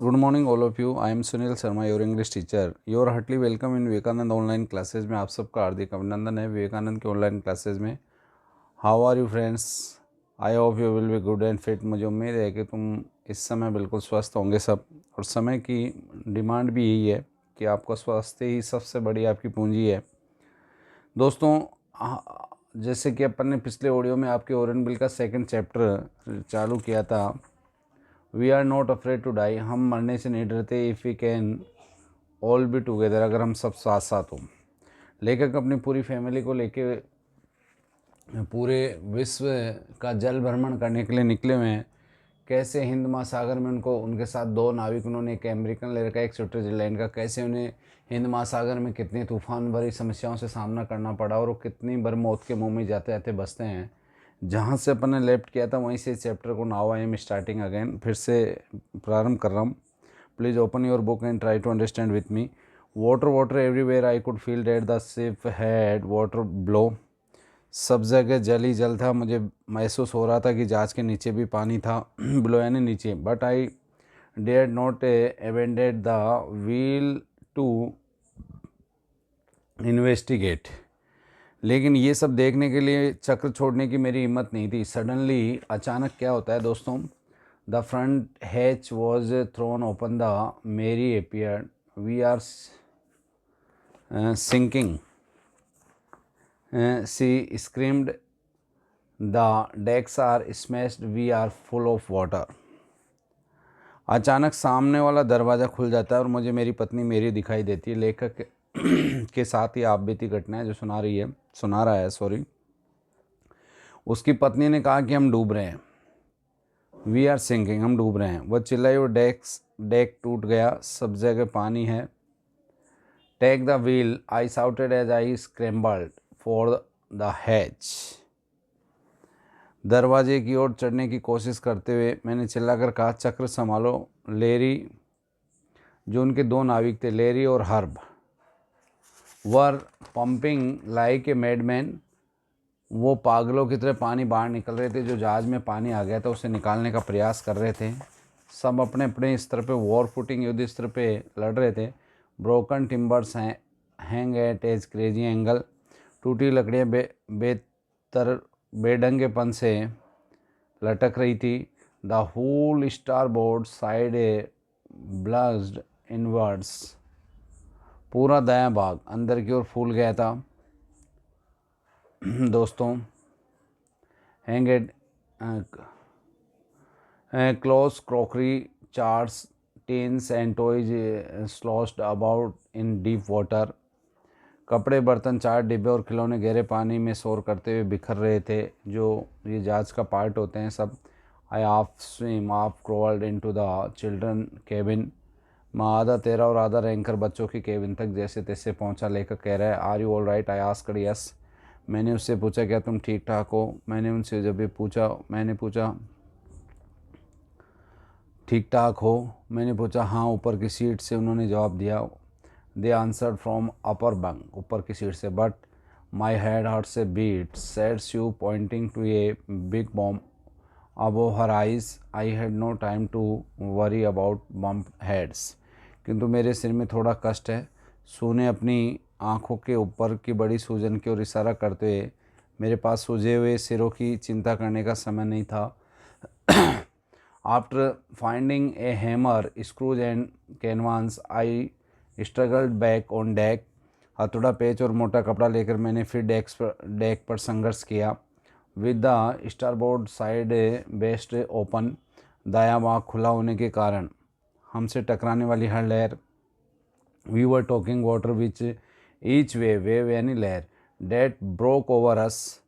Good morning, all of you. I am Sunil Sharma, your English teacher. You are heartily welcome in Vivekananda online classes में। आप सबका हार्दिक अभिनंदन है विवेकानंद के ऑनलाइन क्लासेज में। How are you friends? I hope you will be good and fit. मुझे उम्मीद है कि तुम इस समय बिल्कुल स्वस्थ होंगे सब। और समय की डिमांड भी यही है कि आपका स्वास्थ्य ही सबसे बड़ी आपकी पूंजी है। दोस्तों, जैसे कि अपन ने पिछले ऑडियो में आपके ओरेनबिल का सेकंड चैप्टर चालू किया था, we are not afraid to die. हम मरने से नहीं डरते। If we can all be together, अगर हम सब साथ साथ हों। लेखक अपनी पूरी फैमिली को लेके पूरे विश्व का जल भ्रमण करने के लिए निकले हुए हैं। कैसे हिंद महासागर में उनके साथ दो नाविक, उन्होंने एक अमेरिकन लड़का एक स्विट्जरलैंड का, कैसे उन्हें हिंद महासागर में कितनी तूफान भरी समस्याओं से सामना करना पड़ा और वो कितनी बार मौत के मुंह में जाते जाते बसते हैं। जहाँ से अपन ने लेफ्ट किया था वहीं से चैप्टर को now I am starting again, फिर से प्रारंभ कर रहा हूँ। Please open your book and try to understand with me. Water water everywhere I could feel that the ship had water blow. सब जगह जल ही जल था। मुझे महसूस हो रहा था कि जहाज के नीचे भी पानी था। ब्लो यानी नीचे। But I dare not abandoned the wheel to investigate. लेकिन ये सब देखने के लिए चक्र छोड़ने की मेरी हिम्मत नहीं थी। सडनली अचानक क्या होता है दोस्तों, the front hatch was thrown open, the Mary appeared, we are sinking, she screamed, the decks are smashed, we are full of water. अचानक सामने वाला दरवाज़ा खुल जाता है और मुझे मेरी पत्नी मेरी दिखाई देती है। लेखक के साथ ही आप बीती घटना है जो सुना रहा है सॉरी। उसकी पत्नी ने कहा कि हम डूब रहे हैं। वी आर सिंकिंग, हम डूब रहे हैं। वह चिल्लाई और डेक टूट गया। सब जगह पानी है। Take the wheel, I shouted as I scrambled for the hatch. दरवाजे की ओर चढ़ने की कोशिश करते हुए मैंने चिल्लाकर कहा, चक्र संभालो। लेरी, जो उनके दो नाविक थे, लेरी और Herb, were pumping like a madman. वो पागलों की तरह पानी बाहर निकल रहे थे। जो जहाज़ में पानी आ गया था उसे निकालने का प्रयास कर रहे थे। सब अपने अपने स्तर पे वॉर फुटिंग युद्ध स्तर पे लड़ रहे थे। Broken timbers hang at as crazy angle. टूटी लकड़ियाँ बेढंगेपन से लटक रही थी। The whole starboard side a bulged inwards. पूरा दायां भाग अंदर की ओर फूल गया था। दोस्तों, hang at close crockery charts tens and toys sloshed about in deep water. कपड़े बर्तन चार डिब्बे और खिलौने गहरे पानी में शोर करते हुए बिखर रहे थे। जो ये जहाज का पार्ट होते हैं सब। I half swim half crawled into the children cabin. मैं आधा तैरा और आधा रेंगकर बच्चों की केबिन तक जैसे तैसे पहुंचा। लेकर कह रहा है, are you all right? I asked yes. मैंने उससे पूछा, क्या तुम ठीक ठाक हो? मैंने पूछा ठीक ठाक हो? मैंने पूछा हाँ। ऊपर की सीट से उन्होंने जवाब दिया। They answered from upper bunk, ऊपर की सीट से। But my head hurts a bit, said she pointing to a big bump above her eyes. I had no time to worry about bump heads. किंतु मेरे सिर में थोड़ा कष्ट है। सू ने अपनी आँखों के ऊपर की बड़ी सूजन की ओर इशारा करते हुए, मेरे पास सूजे हुए सिरों की चिंता करने का समय नहीं था। After finding a hammer, screws and canvas, I struggled back on deck. हथौड़ा, पेच और मोटा कपड़ा लेकर मैंने फिर डेक पर संघर्ष किया। With the starboard side best open, दायां भाग खुला होने के कारण हमसे टकराने वाली हर लहर, we were taking water with each wave यानी लहर, डेट ब्रोक ओवर अस,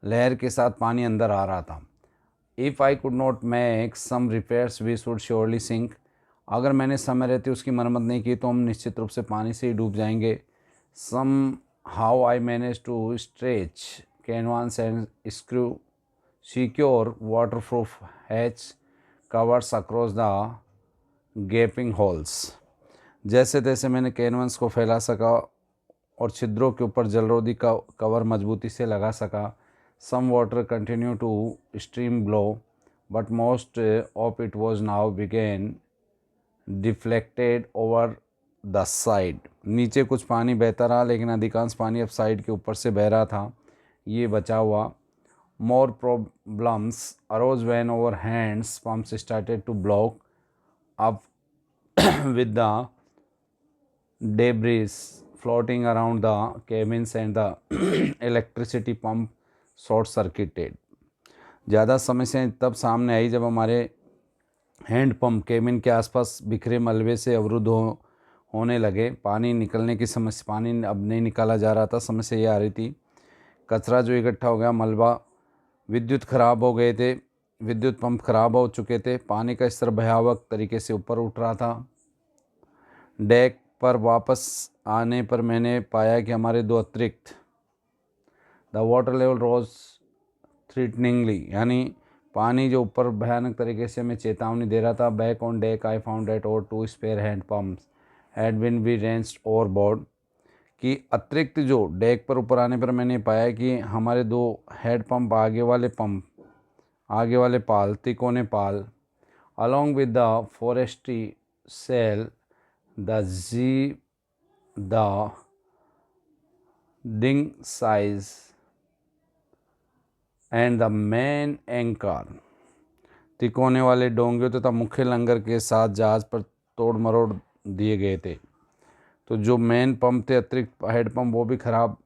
लहर के साथ पानी अंदर आ रहा था। If I could not make some repairs we should surely sink. अगर मैंने समय रहते उसकी मरम्मत नहीं की तो हम निश्चित रूप से पानी से ही डूब जाएंगे। Somehow I manage to stretch canvas and screw secure waterproof hatch covers across the gaping holes. जैसे तैसे मैंने कैनवास को फैला सका और छिद्रों के ऊपर जलरोधी का कवर मजबूती से लगा सका। Some water continue to stream below, but most of it was now बिगेन डिफ्लेक्टेड ओवर द साइड। नीचे कुछ पानी बहता रहा लेकिन अधिकांश पानी अब साइड के ऊपर से बह रहा था, ये बचा हुआ। More problems arose when our hands pumps started to block up with the debris floating around the cabins and the electricity pump short circuited। ज़्यादा समस्याएं तब सामने आई जब हमारे हैंड पंप केबिन के आसपास बिखरे मलबे से अवरुद्ध होने लगे। पानी निकलने की समस्या, पानी अब नहीं निकाला जा रहा था, समस्या ये आ रही थी। कचरा जो इकट्ठा हो गया, मलबा, विद्युत खराब हो गए थे, विद्युत पंप खराब हो चुके थे, पानी का स्तर भयावह तरीके से ऊपर उठ रहा था। डेक पर वापस आने पर मैंने पाया कि हमारे दो अतिरिक्त द वाटर लेवल रोज थ्रीटनिंगली, यानी पानी जो ऊपर भयानक तरीके से हमें चेतावनी दे रहा था। Back on deck I found that our 2 spare hand pumps had been wrenched overboard. कि अतिरिक्त जो डेक पर ऊपर आने पर मैंने पाया कि हमारे 2 हेड पंप, आगे वाले पाल, तिकोने पाल, along with the forestry cell, the ding size and the main anchor, तिकोने वाले डोंगे तथा मुख्य लंगर के साथ जहाज पर तोड़ मरोड़ दिए गए थे। तो जो मेन पंप थे, अतिरिक्त हेड पंप, वो भी ख़राब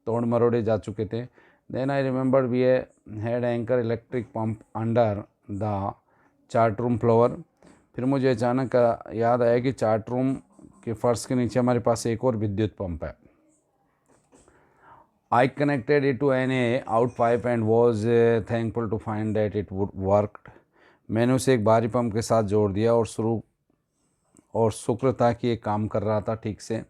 तोड़ मरोड़े जा चुके थे। Then I remember we had एंकर electric pump under the chart room floor. फिर मुझे अचानक याद आया कि चार्ट रूम के फर्श के नीचे हमारे पास एक और विद्युत पंप है। I connected it to an out pipe and was thankful to find that it would worked। मैंने उसे एक बाहरी पंप के साथ जोड़ दिया और शुक्र था कि ये काम कर रहा था, ठीक से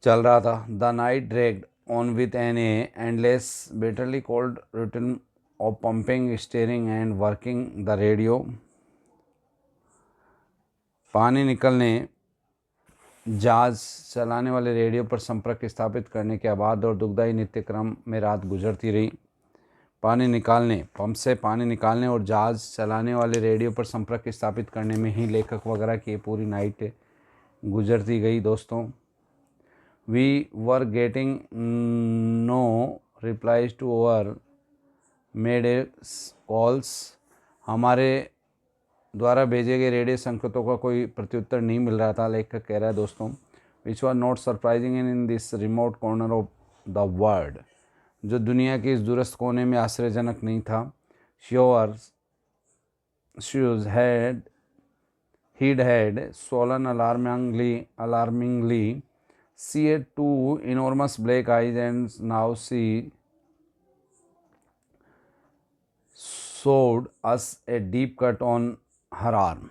चल रहा था। The night dragged on with an endless bitterly cold routine of pumping, steering and working the radio. पानी निकलने, जहाज चलाने वाले रेडियो पर संपर्क स्थापित करने के बाद और दुखदायी नित्यक्रम में रात गुजरती रही। पानी निकालने, पंप से पानी निकालने और जहाज चलाने वाले रेडियो पर संपर्क स्थापित करने में ही लेखक वगैरह की पूरी नाइट गुजरती गई। दोस्तों, we were getting no replies to our mayday calls. हमारे द्वारा भेजे गए रेडियो संकेतों का कोई प्रत्युत्तर नहीं मिल रहा था। लेखक कह रहा है दोस्तों, which was not surprising in this remote corner of the world, जो दुनिया के इस दूरस्थ कोने में आश्चर्यजनक नहीं था। Shoes had he'd had swollen alarmingly. She had 2 enormous black eyes and now she showed us a deep cut on her arm।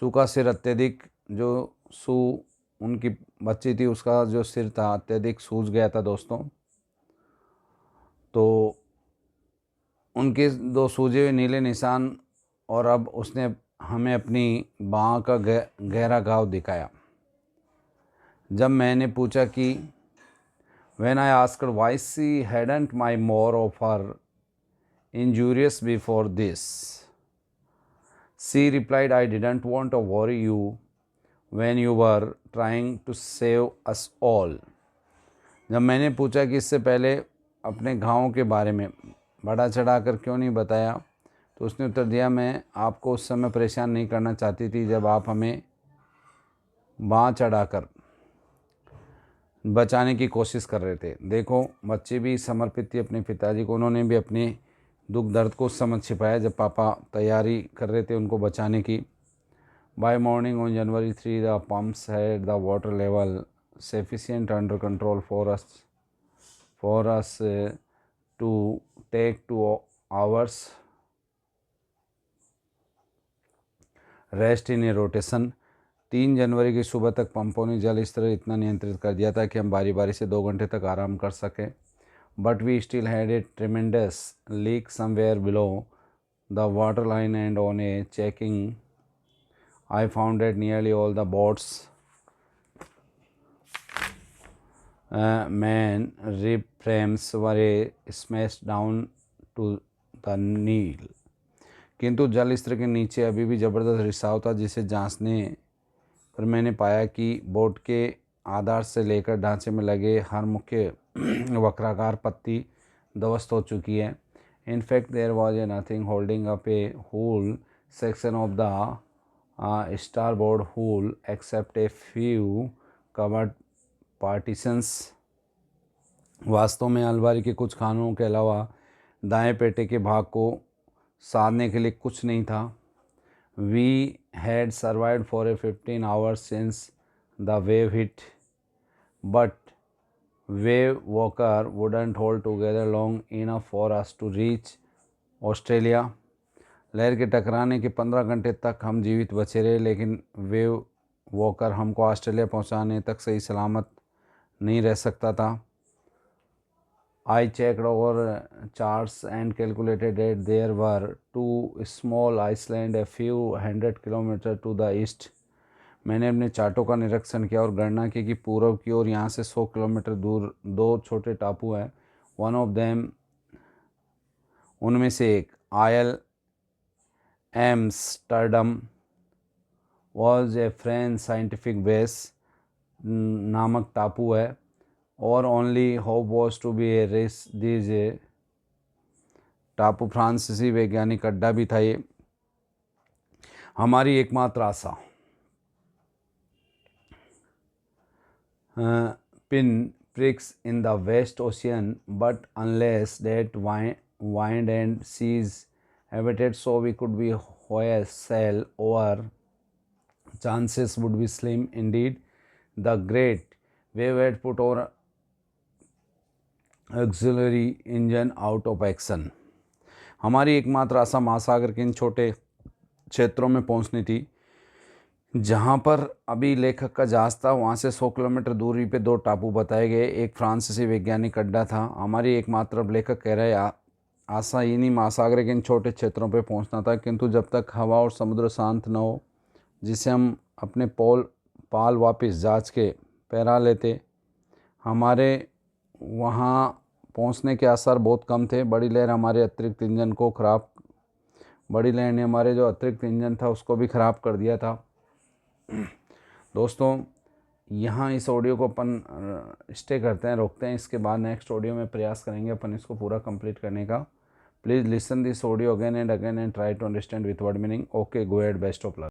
सू का सिर अत्यधिक, जो सू उनकी बच्ची थी उसका जो सिर था अत्यधिक सूज गया था दोस्तों। तो उनके 2 सूजे हुए नीले निशान, और अब उसने हमें अपनी बाँह का गहरा घाव दिखाया। जब मैंने पूछा कि when I asked why she hadn't my more of her injurious before this, she replied, I didn't want to worry you when you were trying to save us all। जब मैंने पूछा कि इससे पहले अपने घावों के बारे में बढ़ा चढ़ा कर क्यों नहीं बताया, तो उसने उत्तर दिया, मैं आपको उस समय परेशान नहीं करना चाहती थी जब आप हमें बाँह चढ़ाकर बचाने की कोशिश कर रहे थे। देखो, बच्चे भी समर्पित थी अपने पिताजी को, उन्होंने भी अपने दुख दर्द को उस समय छिपाया जब पापा तैयारी कर रहे थे उनको बचाने की। By morning on January 3 the pumps had the water level sufficient under control for us to take 2 hours rest in a rotation. 3 जनवरी की सुबह तक पंपों ने जल स्तर इतना नियंत्रित कर दिया था कि हम बारी बारी से 2 घंटे तक आराम कर सकें। But we still had a tremendous leak somewhere below the water line and on a checking I found that nearly all the boats main rib frames were smash down to the keel. किंतु जल स्तर के नीचे अभी भी ज़बरदस्त रिसाव था, जिसे जांचने पर मैंने पाया कि बोट के आधार से लेकर ढांचे में लगे हर मुख्य वक्राकार पत्ती ध्वस्त हो चुकी है। In fact there was a nothing holding up a whole section of the starboard hull except a few cupboard partitions. वास्तव में अलमारी के कुछ खानों के अलावा दाएं पेटे के भाग को साधने के लिए कुछ नहीं था। We had survived for a 15 hours since the wave hit, but wave walker wouldn't hold together long enough for us to reach Australia. लहर के टकराने के 15 घंटे तक हम जीवित बचे रहे, लेकिन वेव वॉकर हमको ऑस्ट्रेलिया पहुंचाने तक सही सलामत नहीं रह सकता था। I checked over charts and calculated that there were two small islands a few hundred kilometers to the east. मैंने अपने चार्टों का निरीक्षण किया और गणना की कि पूर्व की ओर यहाँ से 100 किलोमीटर दूर दो छोटे टापू हैं। वन ऑफ देम, उनमें से एक isle Amsterdam was a French scientific base नामक टापू है, और only hope was to be a race these a टापू फ्रांसीसी वैज्ञानिक अड्डा भी था। ये हमारी एकमात्र आशा। Pin pricks in the vast ocean, but unless that wind and seas abated so we could be hoist sail over, chances would be slim indeed. The great wave had put our auxiliary engine out of action. हमारी एकमात्र आशा महासागर के इन छोटे क्षेत्रों में पहुंचनी थी, जहां पर अभी लेखक का जहाज था। वहां से 100 किलोमीटर दूरी पे दो टापू बताए गए, एक फ्रांसीसी वैज्ञानिक अड्डा था। हमारी एकमात्र, अब लेखक कह रहे हैं, आशा इन्हीं महासागर के इन छोटे क्षेत्रों पे पहुंचना था। किंतु जब तक हवा और समुद्र शांत न हो, जिसे हम अपने पाल वापस जहाज के पैरा लेते, हमारे वहाँ पहुँचने के आसार बहुत कम थे। बड़ी लहर ने हमारे जो अतिरिक्त इंजन था उसको भी ख़राब कर दिया था। दोस्तों, यहाँ इस ऑडियो को अपन स्टे करते हैं, रोकते हैं। इसके बाद नेक्स्ट ऑडियो में प्रयास करेंगे अपन इसको पूरा कंप्लीट करने का। Please listen this audio again and try to understand with word meaning. Okay, go at, best of luck.